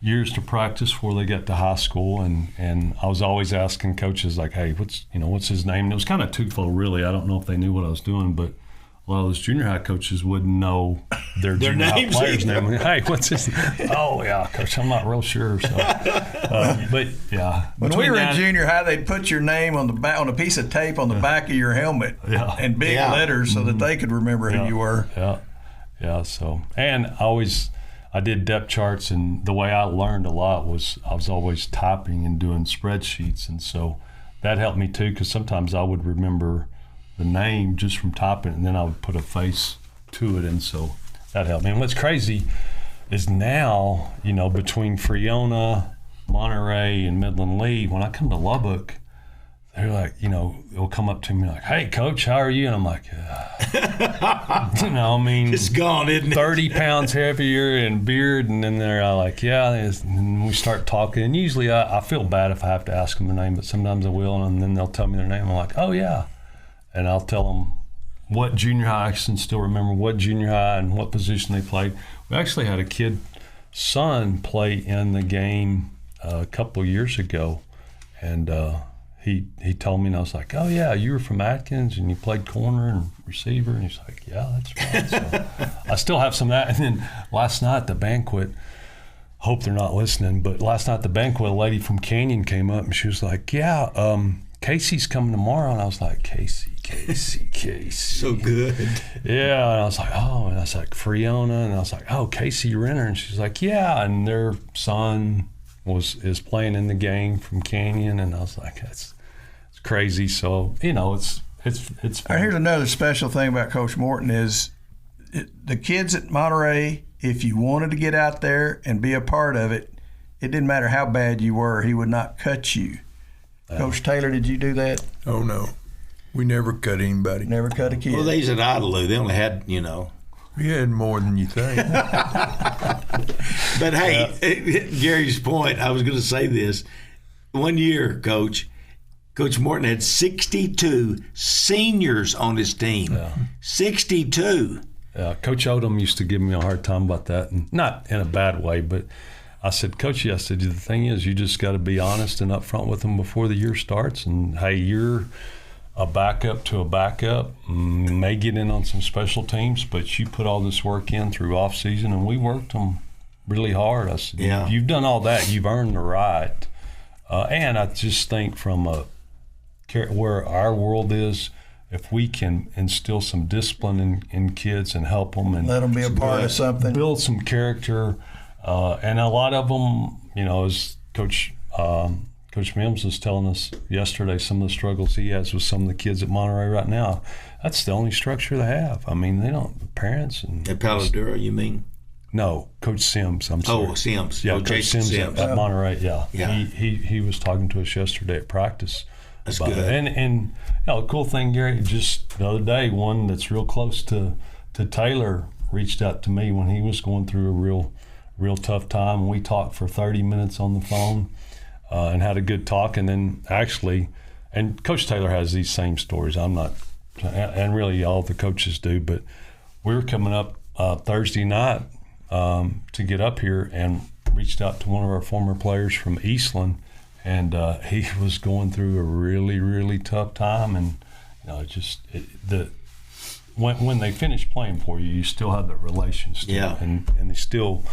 years to practice before they got to high school, and I was always asking coaches like, hey, what's his name? And it was kind of twofold, really. I don't know if they knew what I was doing, but a lot of those junior high coaches wouldn't know their junior high names players' either. name. Hey, what's his name? Oh, yeah, coach, I'm not real sure. So, but, yeah. When we were in junior high, they'd put your name on a piece of tape on the back of your helmet in big letters so that they could remember who you were. Yeah. So, and I did depth charts, and the way I learned a lot was I was always typing and doing spreadsheets, and so that helped me too, because sometimes I would remember the name just from typing, and then I would put a face to it, and so that helped me. And what's crazy is now, between Freona, Monterey, and Midland Lee, when I come to Lubbock, they're like, they'll come up to me like, "Hey, Coach, how are you?" And I'm like, it's gone, isn't it? 30 pounds heavier and beard, and then they're like, "Yeah," and we start talking. And usually I feel bad if I have to ask them their name, but sometimes I will, and then they'll tell me their name. I'm like, "Oh, yeah." And I'll tell them what junior high, I can still remember what junior high and what position they played. We actually had a kid, son, play in the game a couple of years ago, and he told me, and I was like, "Oh, yeah, you were from Atkins, and you played corner and receiver." And he's like, "Yeah, that's right." So I still have some of that. And then last night at the banquet, hope they're not listening, but last night at the banquet, a lady from Canyon came up, and she was like, "Yeah, Casey's coming tomorrow." And I was like, Casey. So good. Yeah, and I was like, "Oh," and I was like, "Freona," and I was like, "Oh, Casey Renner," and she's like, "Yeah," and their son is playing in the game from Canyon, and I was like, it's crazy. So it's fun. Here's another special thing about Coach Morton is the kids at Monterey, if you wanted to get out there and be a part of it, it didn't matter how bad you were, he would not cut you. Coach Taylor, did you do that? Oh, no. We never cut anybody. Never cut a kid. Well, they's at Idalou. They only had, We had more than you think. But hey, Gary's point, I was going to say this. One year, Coach Morton had 62 seniors on his team. Yeah. 62. Coach Odom used to give me a hard time about that, and not in a bad way, but I said, "Coach, I said, the thing is, you just got to be honest and upfront with them before the year starts, and hey, you're a backup to a backup, may get in on some special teams, but you put all this work in through off season, and we worked them really hard." I said, "You've done all that. You've earned the right." And I just think from where our world is, if we can instill some discipline in kids and help them and let them be a part of something, build some character, and a lot of them, as Coach Mims was telling us yesterday, some of the struggles he has with some of the kids at Monterey right now. That's the only structure they have. I mean, they don't, parents and. At Paladura, you mean? No, Coach Sims. I'm sorry. Oh, Sims. Yeah, Coach Coach Sims at Monterey. Yeah. He was talking to us yesterday at practice. That's good. And the cool thing, Gary, just the other day, one that's real close to Taylor reached out to me when he was going through a real tough time. And we talked for 30 minutes on the phone. And had a good talk, and then actually, and Coach Taylor has these same stories. I'm not, and really all the coaches do, but we were coming up Thursday night to get up here and reached out to one of our former players from Eastland, and he was going through a really, really tough time, and when they finish playing for you, you still have the relations, and they still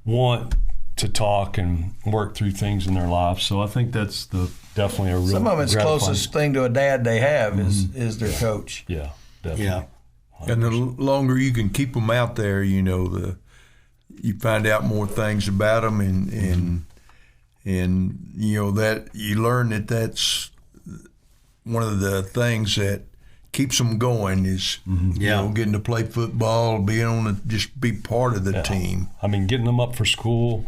want to talk and work through things in their lives. So I think that's definitely a real. Some of it's closest thing to a dad they have is their coach. Yeah, definitely. Yeah. 100%. And the longer you can keep them out there, you find out more things about them, and that you learn that's one of the things that keeps them going is getting to play football, just be part of the team. I mean, getting them up for school,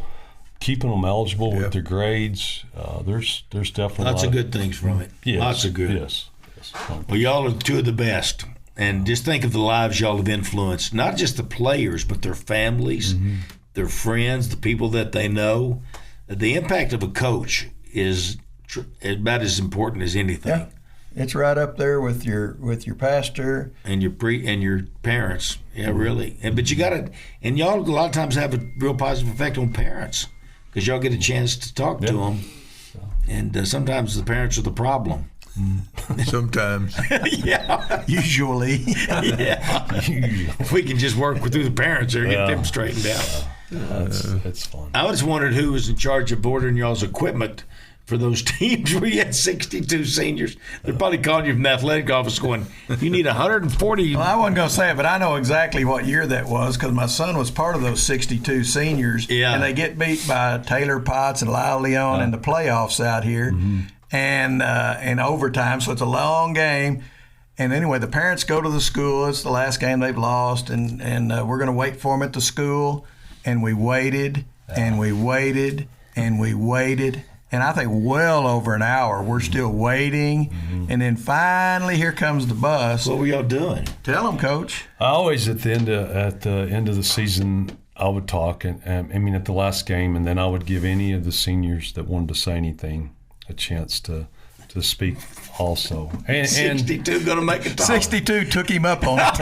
keeping them eligible with their grades. There's definitely lots of good things from it. Yes, lots of good. Yes. Well, y'all are two of the best. And just think of the lives y'all have influenced, not just the players, but their families, their friends, the people that they know. The impact of a coach is about as important as anything. Yeah. It's right up there with your pastor and your parents. Yeah, really. But you got to, and y'all a lot of times have a real positive effect on parents because y'all get a chance to talk to them, and sometimes the parents are the problem. Sometimes. Yeah. Usually. Yeah. If we can just work through the parents or get them straightened out. That's fun. I just wondered who was in charge of ordering y'all's equipment for those teams where you had 62 seniors. They're probably calling you from the athletic office going, you need 140. Well, I wasn't going to say it, but I know exactly what year that was because my son was part of those 62 seniors. Yeah. And they get beat by Taylor Potts and Lyle Leon in the playoffs out here and in overtime. So it's a long game. And anyway, the parents go to the school. It's the last game they've lost. And we're going to wait for them at the school. And we waited and we waited and we waited. And I think well over an hour, we're still waiting. And then finally, here comes the bus. What were y'all doing? Tell them, Coach. I always at the end of the season, I would talk, and I mean at the last game, and then I would give any of the seniors that wanted to say anything a chance to speak also. And 62 going to make it talk. 62 took him up on it.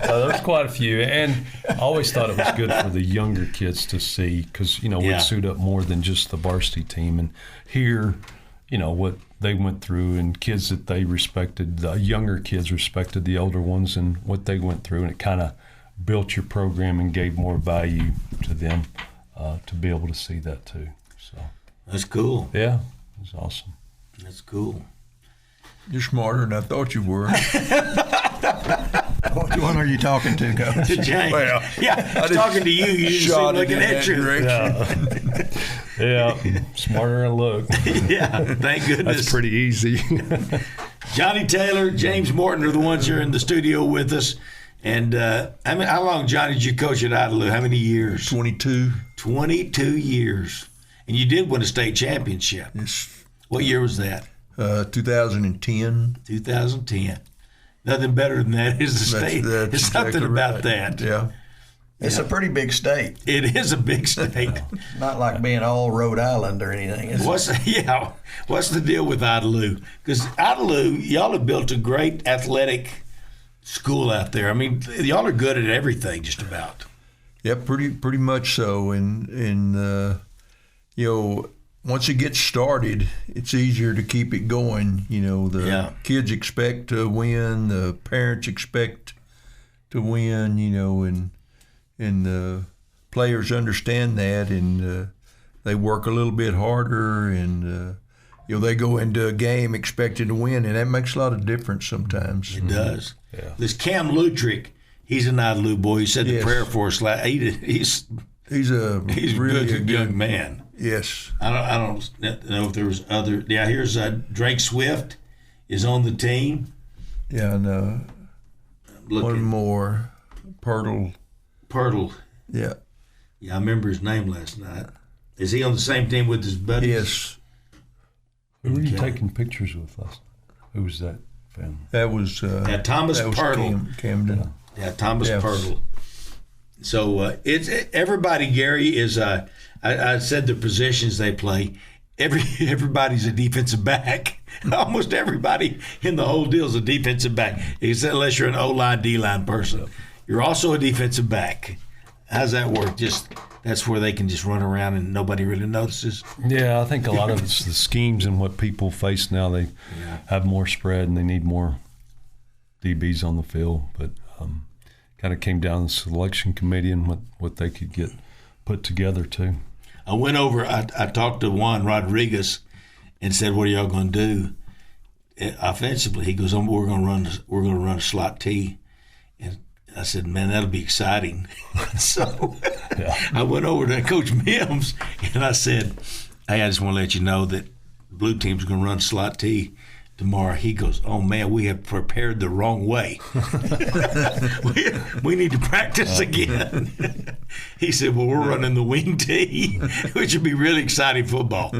there's quite a few, and I always thought it was good for the younger kids to see because we'd suit up more than just the varsity team and hear what they went through and kids that they respected. The younger kids respected the older ones and what they went through, and it kind of built your program and gave more value to them to be able to see that too. So that's cool. Yeah, it was awesome. That's cool. You're smarter than I thought you were. What one are you talking to, Coach? To James. Well, I was talking to you. You didn't seem looking at you. Yeah, smarter than look. Yeah, thank goodness. That's pretty easy. Johnny Taylor, James Morton are the ones here in the studio with us. And how long, Johnny, did you coach at Idalou? How many years? 22. 22 years. And you did win a state championship. Yes. What year was that? 2010. 2010. Nothing better than that is the state. That's There's something exactly about right. that. Yeah. It's a pretty big state. It is a big state. Not like being all Rhode Island or anything. Is it? What's the deal with Idalou? Because Idalou, y'all have built a great athletic school out there. I mean, y'all are good at everything, just about. Yeah, pretty much so. And once it gets started, it's easier to keep it going. The kids expect to win, the parents expect to win, and the players understand that, and they work a little bit harder, and they go into a game expecting to win, and that makes a lot of difference sometimes. It does. Yeah. This Cam Lutrick, he's an Idalou boy. He said the prayer for us. He's Really a good young man. Yes. I don't know if there was other. Yeah, here's Drake Swift is on the team. Yeah, and one more, Pirtle. Yeah, I remember his name last night. Is he on the same team with his buddies? Yes. Who were you taking pictures with us? Who was that family? That was Thomas Pirtle. Camden. Yeah, Thomas Yes. Pirtle. So it's everybody. Gary is. I said the positions they play. Everybody's a defensive back. Almost everybody in the whole deal is a defensive back, except unless you're an O-line, D-line person. You're also a defensive back. How's that work? That's where they can just run around and nobody really notices. Yeah, I think a lot of it's the schemes and what people face now. They have more spread and they need more DBs on the field. But kind of came down to the selection committee and what they could get put together too. I went over. I talked to Juan Rodriguez and said, "What are y'all going to do offensively?" He goes, "We're going to run a slot T." And I said, "Man, that'll be exciting." So I went over to Coach Mims and I said, "Hey, I just want to let you know that the blue team's going to run slot T tomorrow." He goes, "Oh man, we have prepared the wrong way. we need to practice again." He said, "Well, we're running the wing T, which would be really exciting football."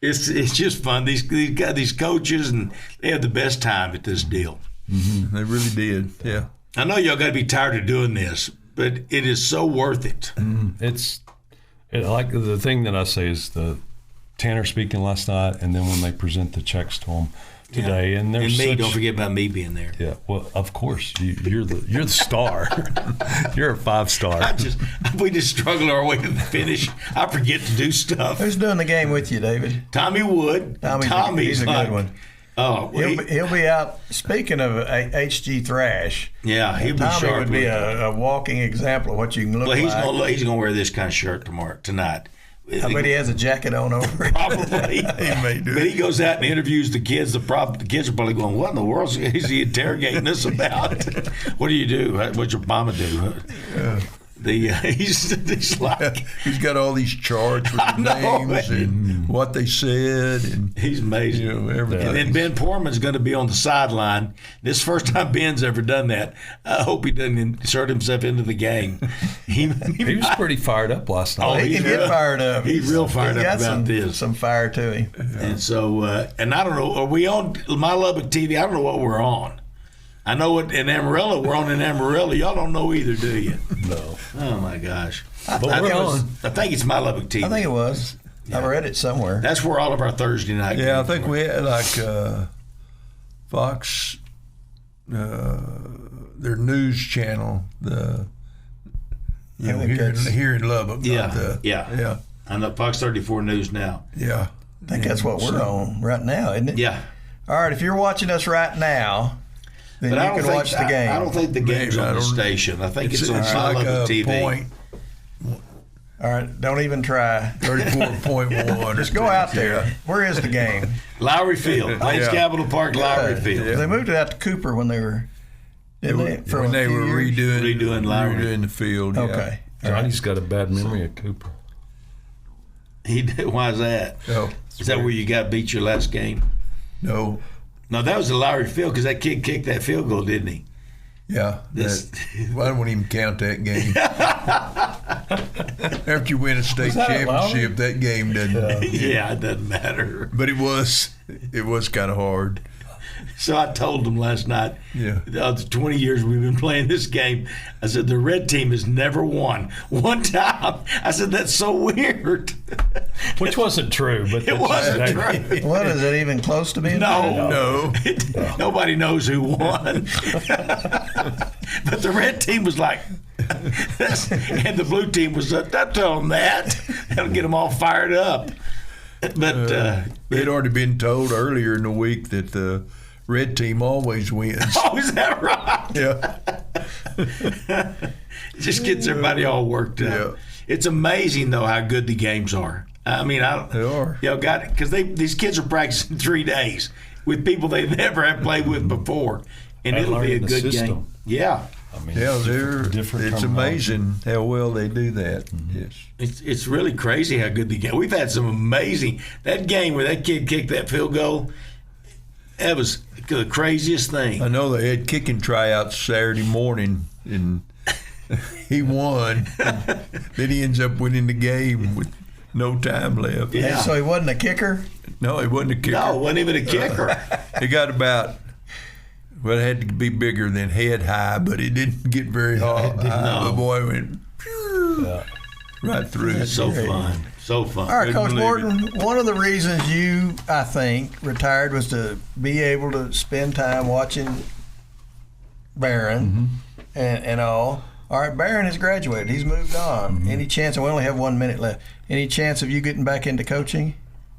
It's just fun. These coaches, and they have the best time at this deal. Mm-hmm. They really did. Yeah. I know y'all got to be tired of doing this, but it is so worth it. It's like the thing that I say is the Tanner speaking last night, and then when they present the checks to them today, and And there's me, don't forget about me being there. Yeah, well, of course, you're the star. You're a 5-star. We just struggle our way to the finish. I forget to do stuff. Who's doing the game with you, David? Tommy Wood. He's a good one. Oh, He'll be out. Speaking of HG Thrash, yeah, he'll be Tommy sharp. would be a walking example of what you can look Well, like. he's gonna wear this kind of shirt tonight. I bet he has a jacket on over it. Probably. He may do But it. he goes out and interviews the kids. The kids are probably going, "What in the world is he interrogating us about? What do you do? What's your mama do?" He's like, He's got all these charts with the names and what they said, and he's amazing. everything. And then Ben Portman's going to be on the sideline. This is the first time Ben's ever done that. I hope he doesn't insert himself into the game. He was pretty fired up last night. Oh, He can get fired up. He's real fired up about this. Some fire to him. And so, and I don't know, are we on My Lubbock TV? I don't know what we're on. I know it in Amarillo. We're on in Amarillo. Y'all don't know either, do you? No. Oh, my gosh. But we're on. I think it's My Lubbock TV. I think it was. I read it somewhere. That's where all of our Thursday night Yeah, I games think were. we had Fox, their news channel, here in Lubbock. Yeah. I know Fox 34 News now. Yeah. I think that's what we're on right now, isn't it? Yeah. All right, if you're watching us right now, then But you can watch the game. I don't think the game's Maybe, I on the don't- station. I think it's on It's My like Lubbock a TV. point, All right, don't even try. 34.1. Just go out there. Where is the game? Lowry Field. Plains Yeah. Capital Park, Lowry Field. They moved it out to Cooper when they were, didn't they? For When a they few were years? redoing the field. Yeah. Okay. Johnny's got a bad memory of Cooper. He did. Why is that? Oh, Is that where you got beat your last game? no. No, that was the Lowry Field because that kid kicked that field goal, didn't he? Yeah. This- I wouldn't even count that game. After you win a state that championship, that game doesn't. Yeah, it doesn't matter. But it was kind of hard. So I told him last night, Yeah. the 20 years we've been playing this game, I said, the red team has never won. One time, I said, that's so weird. Which wasn't true, but It wasn't true. What, is it even close to being? No. Nobody knows who won. But the red team was like, and the blue team was, don't tell them that. That'll get them all fired up. But They'd already been told earlier in the week that the red team always wins. oh, is that right? Yeah. It just gets everybody all worked up. Yeah. It's amazing, though, how good the games are. I mean, They are. You know, because these kids are practicing 3 days with people they never have played with before, and it'll be a learning the good system. game. Yeah, I mean, Yeah, different it's terminology. amazing how well they do that. Yes. it's really crazy how good the game. We've had some amazing that game where that kid kicked that field goal. That was the craziest thing. I know they had kicking tryouts Saturday morning, and he won. Then he ends up winning the game with no time left. Yeah. So he wasn't a kicker? No, he wasn't a kicker. No, it wasn't even a kicker. He got about, well, it had to be bigger than head high, but it didn't get very high. The boy went right through. It's so fun. So fun. All right, Coach believe Morton, one of the reasons you, I think, retired was to be able to spend time watching Barron and all. All right, Barron has graduated. He's moved on. Any chance, and we only have 1 minute left, any chance of you getting back into coaching?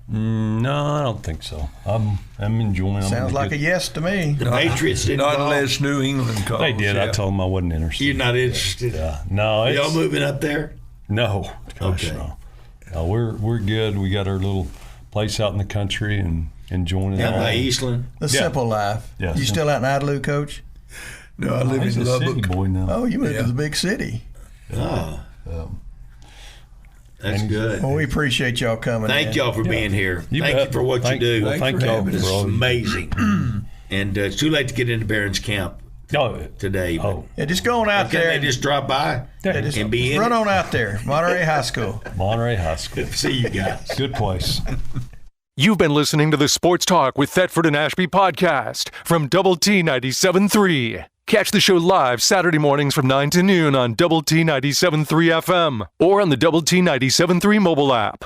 No, I don't think so. I'm enjoying it. Sounds like a yes to me. The Patriots didn't Not call. unless New England calls. They did. I told them I wasn't interested. You're not interested. No, Y'all it's, moving up there? no. Gosh, Okay. no. No, we're good. We got our little place out in the country and enjoying it. Down all. by Eastland? The simple life. Yeah, You still out in Idlewild, Coach? No, I live He's in a city Lubbock. boy now. Oh, you moved Yeah. to the big city. Oh. That's good. Well, we appreciate y'all coming Thank in. y'all for being here. You Thank bet. you for what you do. Well, thank for y'all having us. for It's all you amazing. And it's too late to get into Barron's camp Oh, today. oh, Yeah, just go on out Can there. they just drop by yeah, just and be in run it? on out there. Monterey High School. Monterey High School. See you guys. Good place. You've been listening to the Sports Talk with Thetford and Ashby podcast from Double T 97.3. Catch the show live Saturday mornings from 9 to noon on Double T 97.3 FM or on the Double T 97.3 mobile app.